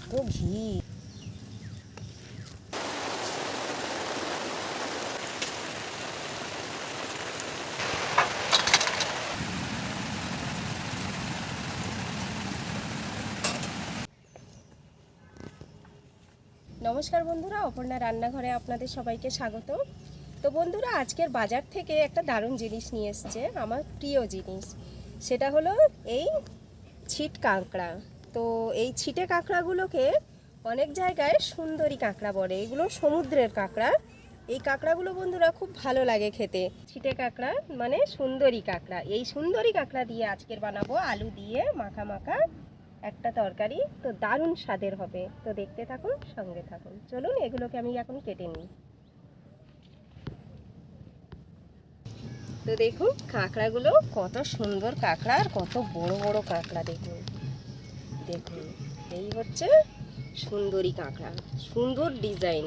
কত ঘি। নমস্কার বন্ধুরা, অপর্ণা রান্নাঘরে আপনাদের সবাইকে স্বাগত। তো বন্ধুরা, আজকের বাজার থেকে একটা দারুণ জিনিস নিয়ে এসছে, আমার প্রিয় জিনিস। সেটা হলো এই ছিট কাঁকড়া। তো এই ছিটে কাঁকড়াগুলোকে অনেক জায়গায় সুন্দরী কাঁকড়া বলে, এগুলো সমুদ্রের কাঁকড়া। এই কাঁকড়াগুলো বন্ধুরা খুব ভালো লাগে খেতে। ছিটে কাঁকড়া মানে সুন্দরী কাঁকড়া। এই সুন্দরী কাঁকড়া দিয়ে আজকের বানাবো আলু দিয়ে মাখা মাখা একটা তরকারি। তো দারুণ স্বাদের হবে। তো দেখতে থাকুন, সঙ্গে থাকুন। চলুন এগুলোকে আমি এখন কেটে নিই। তো দেখুন কাঁকড়াগুলো কত সুন্দর কাঁকড়া, আর কত বড় বড় কাঁকড়া। দেখুন দেখুন, এই হচ্ছে সুন্দরী কাঁকড়া। সুন্দর ডিজাইন,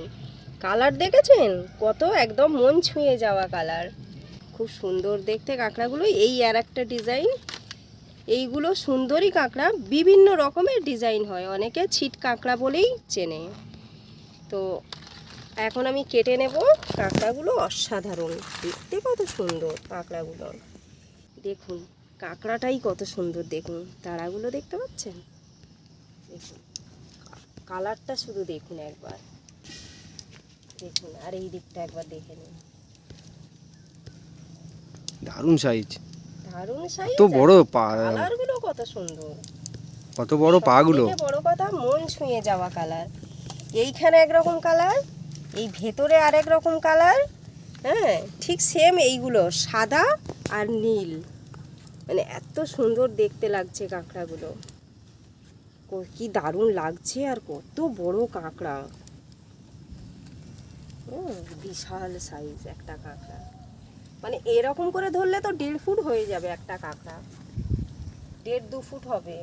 কালার দেখেছেন কত, একদম মন ছুঁয়ে যাওয়া কালার। খুব সুন্দর দেখতে কাঁকড়াগুলো। এই আর একটা ডিজাইন। এইগুলো সুন্দরী কাঁকড়া, বিভিন্ন রকমের ডিজাইন হয়, অনেকে ছিট কাঁকড়া বলেই চেনে। তো এখন আমি কেটে নেব। কাঁকড়াগুলো অসাধারণ দেখতে, কত সুন্দর কাঁকড়াগুলো। দেখুন কাঁকড়াটাই কত সুন্দর, দেখুন তারাগুলো দেখতে পাচ্ছেন। দেখুন কালারটা শুধু দেখুন একবার, দেখুন। আর এই দিকটা একবার দেখে নিন, দারুণ সাইজ, দারুণ সাইজ। কত বড় পা, কালারগুলো কত সুন্দর, কত বড় পাগুলো। বড় কথা, মন ছুঁয়ে যাওয়া কালার। এইখানে একরকম কালার, এই ভেতরে আরেক রকম কালার। হ্যাঁ, ঠিক সেম এইগুলো সাদা আর নীল। মানে এত সুন্দর দেখতে লাগছে কাঁকড়াগুলো, কি দারুণ লাগছে। আর কত বড় কাঁকড়া, বিশাল সাইজ একটা কাঁকড়া। মানে এরকম করে ধরলে তো 1.5 ফুট হয়ে যাবে একটা কাঁকড়া। 1.5-2 ফুট হবে।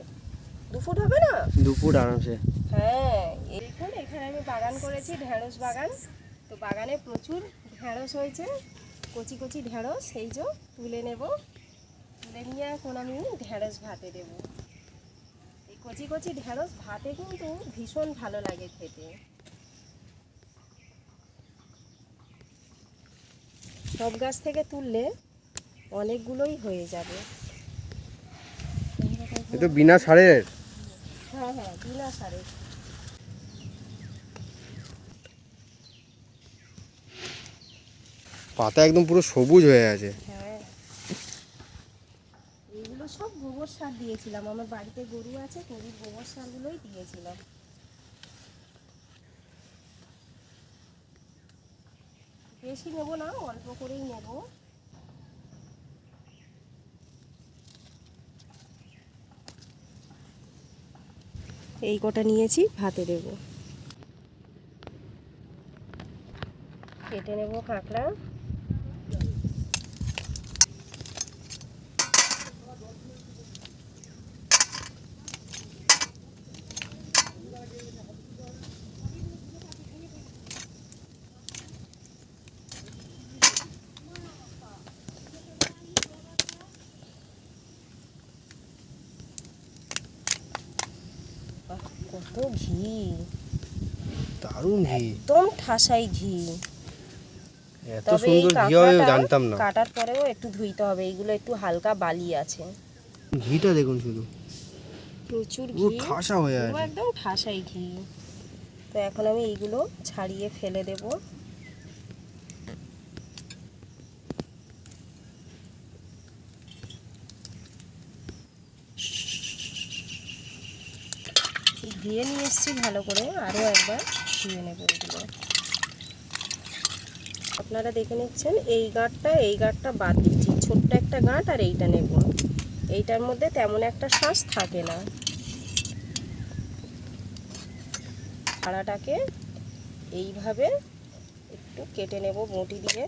2 ফুট হবে না? 2 ফুট আরামসে। হ্যাঁ, দেখুন এখানে আমি বাগান করেছি, ঢেঁড়স বাগান। তো বাগানে প্রচুর ঢেঁড়স হয়েছে, কচি কচি ঢেঁড়স। সেই যে তুলে নেব, তুলে নিয়ে এখন আমি ঢেঁড়স ভাতে দেব। এই কচি কচি ঢেঁড়স ভাতে কিন্তু ভীষণ ভালো লাগে খেতে। সব গাছ থেকে তুললে অনেকগুলোই হয়ে যাবে। এ তো বিনা সারের। হ্যাঁ হ্যাঁ, বিনা সারের। পাতা একদম পুরো সবুজ হয়ে আছে। হ্যাঁ, এইগুলো সব গোবর সার দিয়েছিলাম, আমার বাড়িতে গরু আছে, গরুর গোবর সারগুলোই দিয়েছিলাম। বেশি নেব না, অল্প করেই নেব। এই কটা নিয়েছি, ভাতে দেব। কেটে নেব কাঁকড়া। কত ঘি, দারুণ ঘি, একদম ঠাসাই ঘি। এত তবে এই সুন্দর ঘি হবে জানতাম না। কাটার পরেও একটু ধুইতে হবে, এইগুলো একটু হালকা বালি আছে। ঘিটা দেখুন শুধু, প্রচুর ঘি, পুরো ঠাসা হয়ে আছে, একদম ঠাসাই ঘি। তো এখন আমি এইগুলো ছাড়িয়ে ফেলে দেব। ধুয়ে নিয়ে এসেছি ভালো করে, আরও একবার ধুয়ে নেব এগুলো। আপনারা দেখে নিচ্ছেন, এই গাঁটটা বাদ দিচ্ছি, ছোট্ট একটা গাঁট, আর এইটা নেব। এইটার মধ্যে তেমন একটা শাঁস থাকে না। ছাড়াটাকে এইভাবে একটু কেটে নেব বঁটি দিয়ে।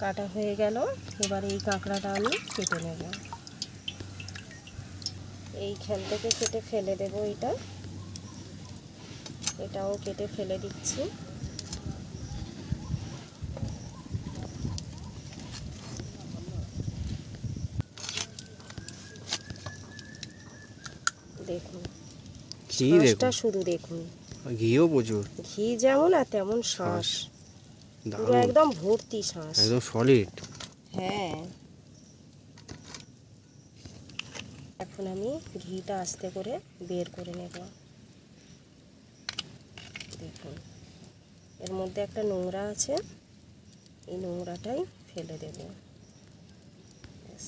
কাটা হয়ে গেল। এবার এই কাঁকড়াটা আমি কেটে নেব। এইখান থেকে কেটে ফেলে দেব, এটাও কেটে ফেলে দিচ্ছি। দেখুন ঘি শাঁসটা দেখুন, শুধু দেখুন, ঘিও প্রচুর, ঘি যেমন আর তেমন শাঁস, পুরো দারুণ, একদম ভর্তি শাঁস। একদম সলিড। হ্যাঁ, এখন আমি ঘিটা আস্তে করে বের করে নেব। দেখুন এর মধ্যে একটা নোংরা আছে, এই নোংরাটাই ফেলে দেব। ব্যাস,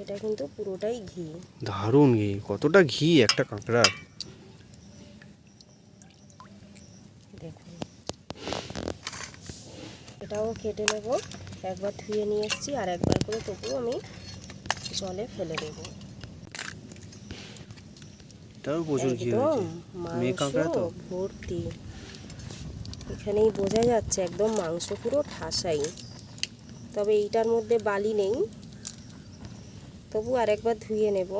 এটা কিন্তু পুরোটাই ঘি। দারুণ ঘি, কতটা ঘি একটা কাঁকড়ার। দেখুন এটাও কেটে নেব, একবার ধুয়ে নিয়ে এসেছি আর একবার করে তবুও আমি জলে ফেলে দেব। এটাও প্রচুর ঘি একদম হয়েছে, মেয়ে মাংস কাঁকড়া তো। ভর্তি, এখানেই বোঝা যাচ্ছে একদম মাংস পুরো ঠাসাই। তবে এইটার মধ্যে বালি নেই, তবু আরেকবার ধুয়ে নেব।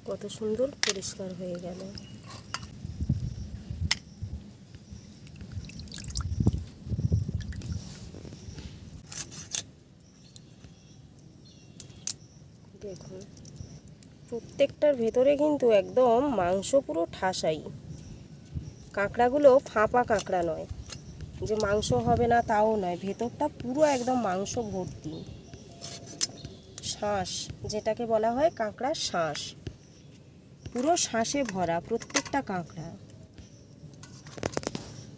কত সুন্দর পরিষ্কার হয়ে গেল। দেখুন প্রত্যেকটার ভেতরে কিন্তু একদম মাংস পুরো ঠাসাই। কাঁকড়াগুলো ফাঁপা কাঁকড়া নয়, যে মাংস হবে না তাও নয়, ভেতরটা পুরো একদম মাংস ভর্তি। শাঁস, যেটাকে বলা হয় কাঁকড়ার শাঁস, পুরো শাঁসে ভরা প্রত্যেকটা কাঁকড়া।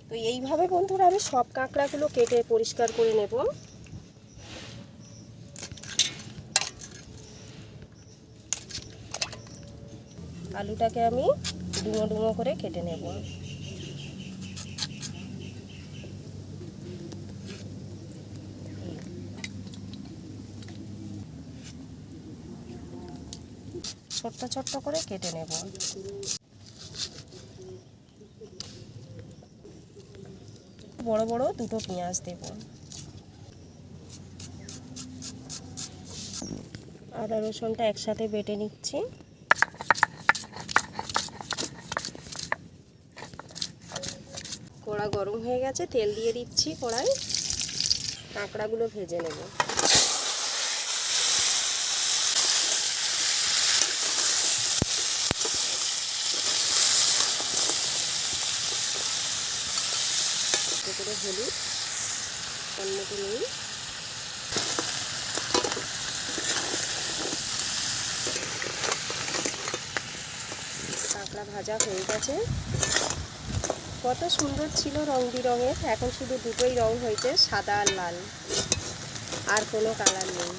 তো এইভাবে বন্ধুরা আমি সব কাঁকড়াগুলো কেটে পরিষ্কার করে নেব। আলুটাকে আমি ডুমো ডুমো করে কেটে নেব। ছোট্ট ছোট্ট করে কেটে নেব। বড় বড় দুটো পেঁয়াজ দেব। আদা রসুনটা একসাথে বেটে নিচ্ছি। কড়া গরম হয়ে গেছে, তেল দিয়ে দিচ্ছি কড়াই, কাঁকড়াগুলো ভেজে নেব। করে হলুদ, টমেটো নিই, কাঁকড়া ভাজা হয়ে গেছে। কত সুন্দর ছিল রং বেরঙের, এখন শুধু দুটোই রং হয়েছে, সাদা আর লাল, আর কোনো কালার নেই।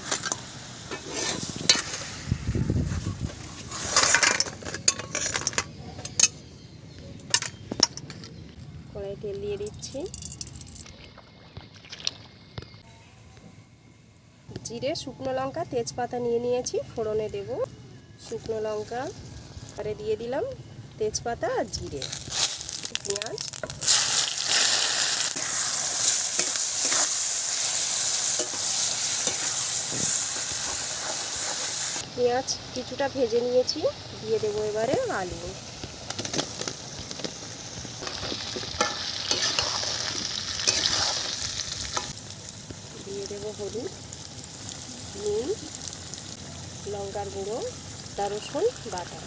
কড়াই তেল দিয়ে দিচ্ছি, জিরে, শুকনো লঙ্কা, তেজপাতা নিয়ে নিয়েছি, ফোড়নে দেব। শুকনো লঙ্কা আরে দিয়ে দিলাম, তেজপাতা আর জিরে, পেঁয়াজ, পেঁয়াজ কিছুটা ভেজে নিয়েছি, দিয়ে দেবো এবারে আলু। দিয়ে দেবো হলুদ, নুন, লঙ্কার গুঁড়ো, আদা রসুন বাটা।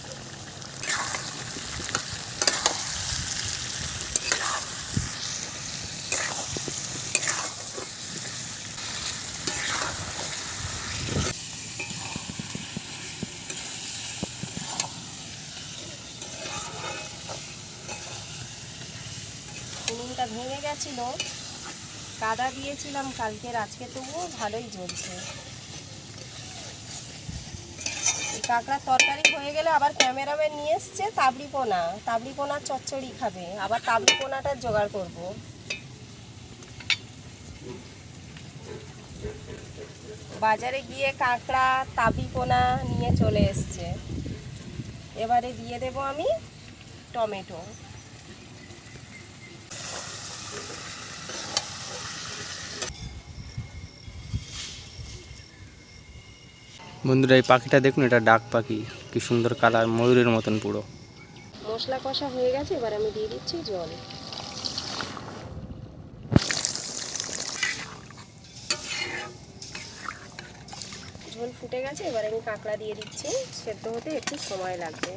উনুনটা ভেঙে গেছিল, কাদা দিয়েছিলাম কালকের, আজকে তবুও ভালোই জ্বলছে। কাঁকড়ার তরকারি হয়ে গেলে আবার ক্যামেরাম্যান নিয়ে এসছে তাবড়ি পোনা, তাবড়ি পোনার চচ্চড়ি খাবে, আবার তাবড়ি পোনাটা জোগাড় করব। বাজারে গিয়ে কাঁকড়া তাবড়ি পোনা নিয়ে চলে এসছে। এবারে দিয়ে দেব আমি টমেটো। বন্ধুরা এই পাখিটা দেখুন, এটা ডাক পাখি, কি সুন্দর কালার, ময়ূরের মতন পুরো। মশলা কষা হয়ে গেছে, এবার আমি দিয়ে দিচ্ছি জল। ঝোল ফুটে গেছে, এবার আমি কাঁকড়া দিয়ে দিচ্ছি। সেদ্ধ হতে একটু সময় লাগবে।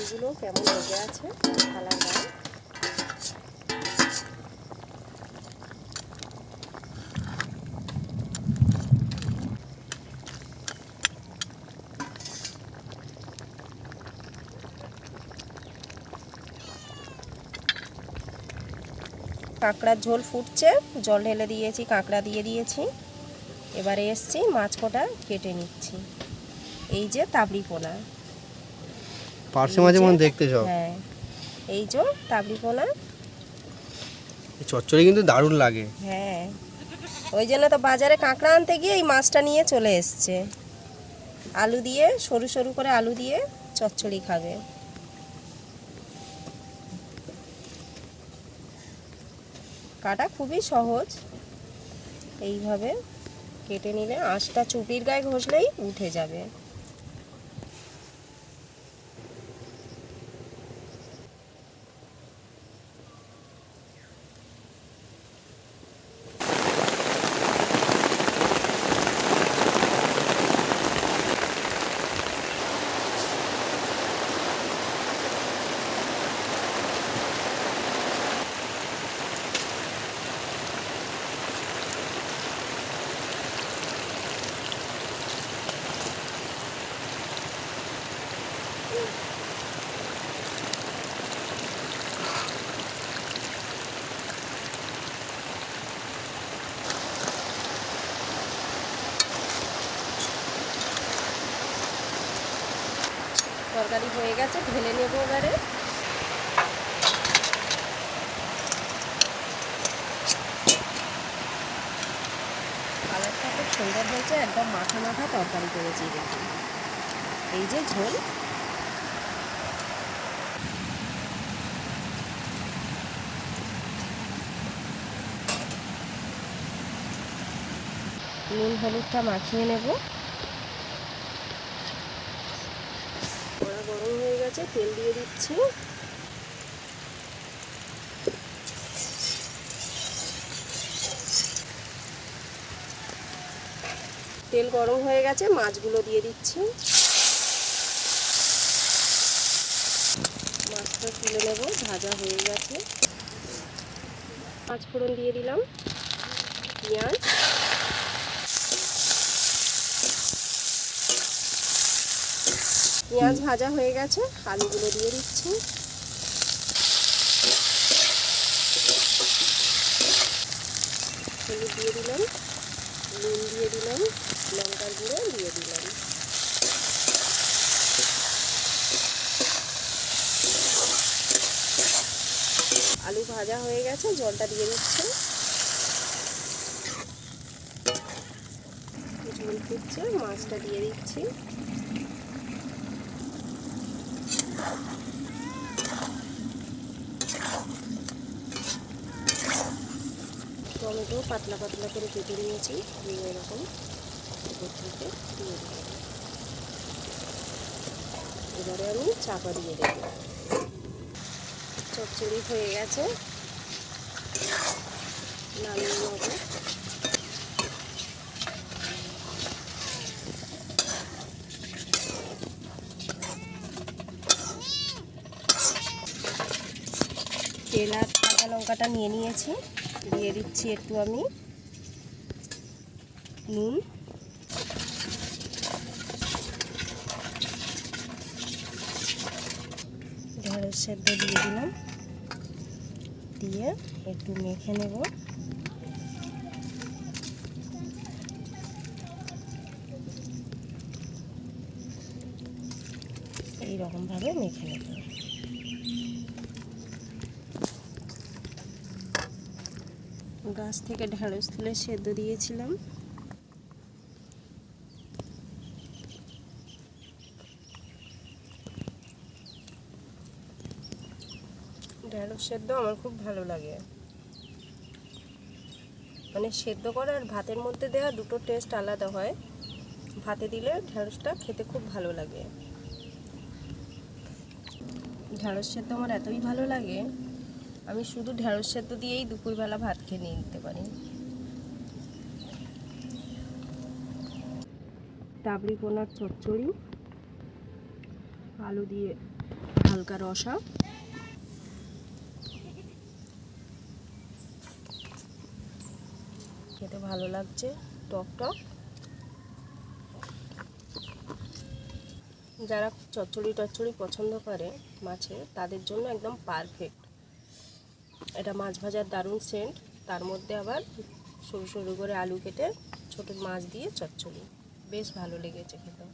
এগুলো কেমন লেগে আছে থালার গায়ে। কাঁকড়ার ঝোল ফুটছে, জল ঢেলে দিয়েছি, কাঁকড়া দিয়ে দিয়েছি। এবারে এসছি মাছ কটা কেটে নিচ্ছি। এই যে তাবড়ি পোনা, পার্শে মাঝে মনে দেখতে সব। হ্যাঁ, এই যে তাবড়ি পোনা। চচ্চড়ি কিন্তু দারুণ লাগে। হ্যাঁ, ওই জন্য তো বাজারে কাঁকড়া আনতে গিয়ে এই মাছটা নিয়ে চলে এসছে। আলু দিয়ে, সরু সরু করে আলু দিয়ে চচ্চড়ি খাবে। কাটা খুবই সহজ, এইভাবে কেটে নিলে আঁশটা চুপির গায়ে ঘষলেই উঠে যাবে। তরকারি হয়ে গেছে, ঢেলে নেব এবারে। কালারটা খুব সুন্দর হয়েছে, একদম মাখা মাখা তরকারি করেছি দেখুন। এই যে ঝোল, নুন হলুদটা মাখিয়ে নেব। কড়া গরম হয়ে গেছে, তেল দিয়ে দিচ্ছি। তেল গরম হয়ে গেছে, মাছগুলো দিয়ে দিচ্ছি। মাছটা তুলে নেব, ভাজা হয়ে গেছে। পাঁচ ফোড়ন দিয়ে দিলাম, পেঁয়াজ, পেঁয়াজ ভাজা হয়ে গেছে, আলুগুলো দিয়ে দিচ্ছি। হলুদ দিয়ে দিলাম, নুন দিয়ে দিলাম, লঙ্কার গুঁড়ো দিয়ে দিলাম। আলু ভাজা হয়ে গেছে, জলটা দিয়ে দিচ্ছি। ঝোল ফুটছে, মাছটা দিয়ে দিচ্ছি। টমেটো পাতলা পাতলা করে কেটে নিয়েছি, এরকম থেকে দিয়ে দেবো। এবারে আমি চাপা দিয়ে দেব। চচ্চড়ি হয়ে গেছে, নামিয়ে নেব। তেল আর কাঁচা লঙ্কাটা নিয়ে নিয়েছি, দিয়ে দিচ্ছি একটু আমি নুন, ঢেঁড়স সেদ্ধ দিয়ে দিলাম, দিয়ে একটু মেখে নেব। এইরকমভাবে মেখে নেব। গাছ থেকে ঢেঁড়স তুলে সেদ্ধ দিয়েছিলাম। ঢেঁড়স সেদ্ধ আমার খুব ভালো লাগে, মানে সেদ্ধ করা আর ভাতের মধ্যে দেওয়া দুটো টেস্ট আলাদা হয়। ভাতে দিলে ঢেঁড়সটা খেতে খুব ভালো লাগে। ঢ্যাঁড়স সেদ্ধ আমার এতই ভালো লাগে, আমি শুধু ঢ্যাঁড়স সেদ্ধ দিয়েই দুপুরবেলা ভাত খেয়ে নিয়ে নিতে পারি। টাবড়ি পোনার চচ্চড়ি, আলু দিয়ে হালকা রসা, খেতে ভালো লাগছে, টক টক। যারা চচ্চড়ি টচ্চড়ি পছন্দ করে মাছের, তাদের জন্য একদম পারফেক্ট। এটা মাছ ভাজার দারুণ সেন্ট, তার মধ্যে আবার সরু সরু করে আলু কেটে ছোট মাছ দিয়ে চচ্চড়ি, বেশ ভালো লেগেছে খেতে।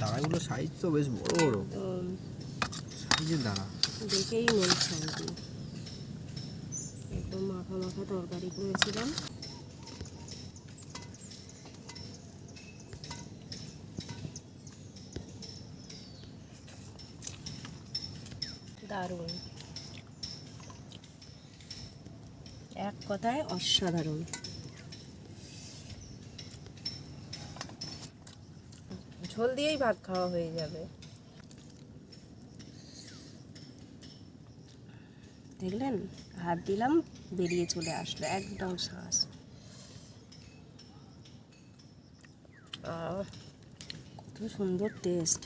দানাগুলো সাইজ তো বেশ বড় বড় তো সাইজের দানা। দেখেই মন শান্তি। একদম মাখা মাখা তরকারি করেছিলাম। দারুণ, এক কথায় অসাধারণ। ঝোল দিয়েই ভাত খাওয়া হয়ে যাবে। দেখলেন, হাত দিলাম বেরিয়ে চলে আসলো একদম শ্বাস। কত সুন্দর টেস্ট।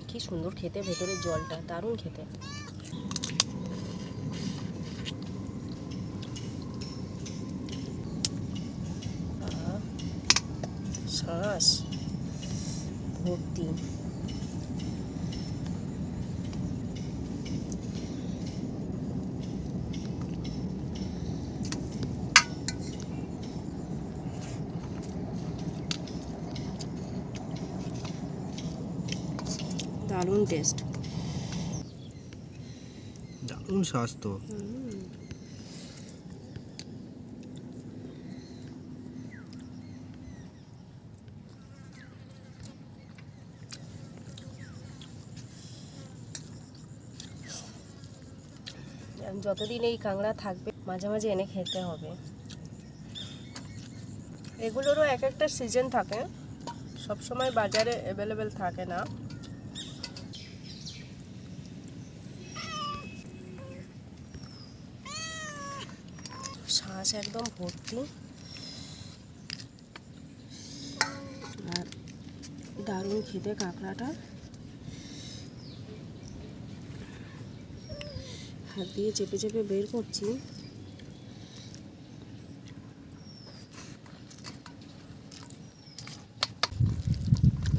কি সুন্দর খেতে, ভেতরের জলটা দারুণ খেতে। শ্বাস ভর্তি। দারুণ টেস্ট, দারুণ স্বাস্থ্য। যতদিন এই কাঁকড়া থাকবে মাঝে মাঝে এনে খেতে হবে। এগুলোরও এক একটা সিজন থাকে, সব সময় বাজারে অ্যাভেলেবেল থাকে না। শ্বাস একদম ভর্তি, আর দারুণ খেতে কাঁকড়াটা। হাত দিয়ে চেপে চেপে বের করছি।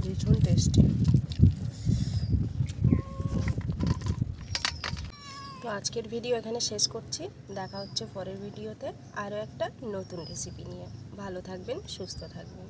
ভীষণ টেস্টি। তো আজকের ভিডিও এখানে শেষ করছি, দেখা হচ্ছে পরের ভিডিওতে আরও একটা নতুন রেসিপি নিয়ে। ভালো থাকবেন, সুস্থ থাকবেন।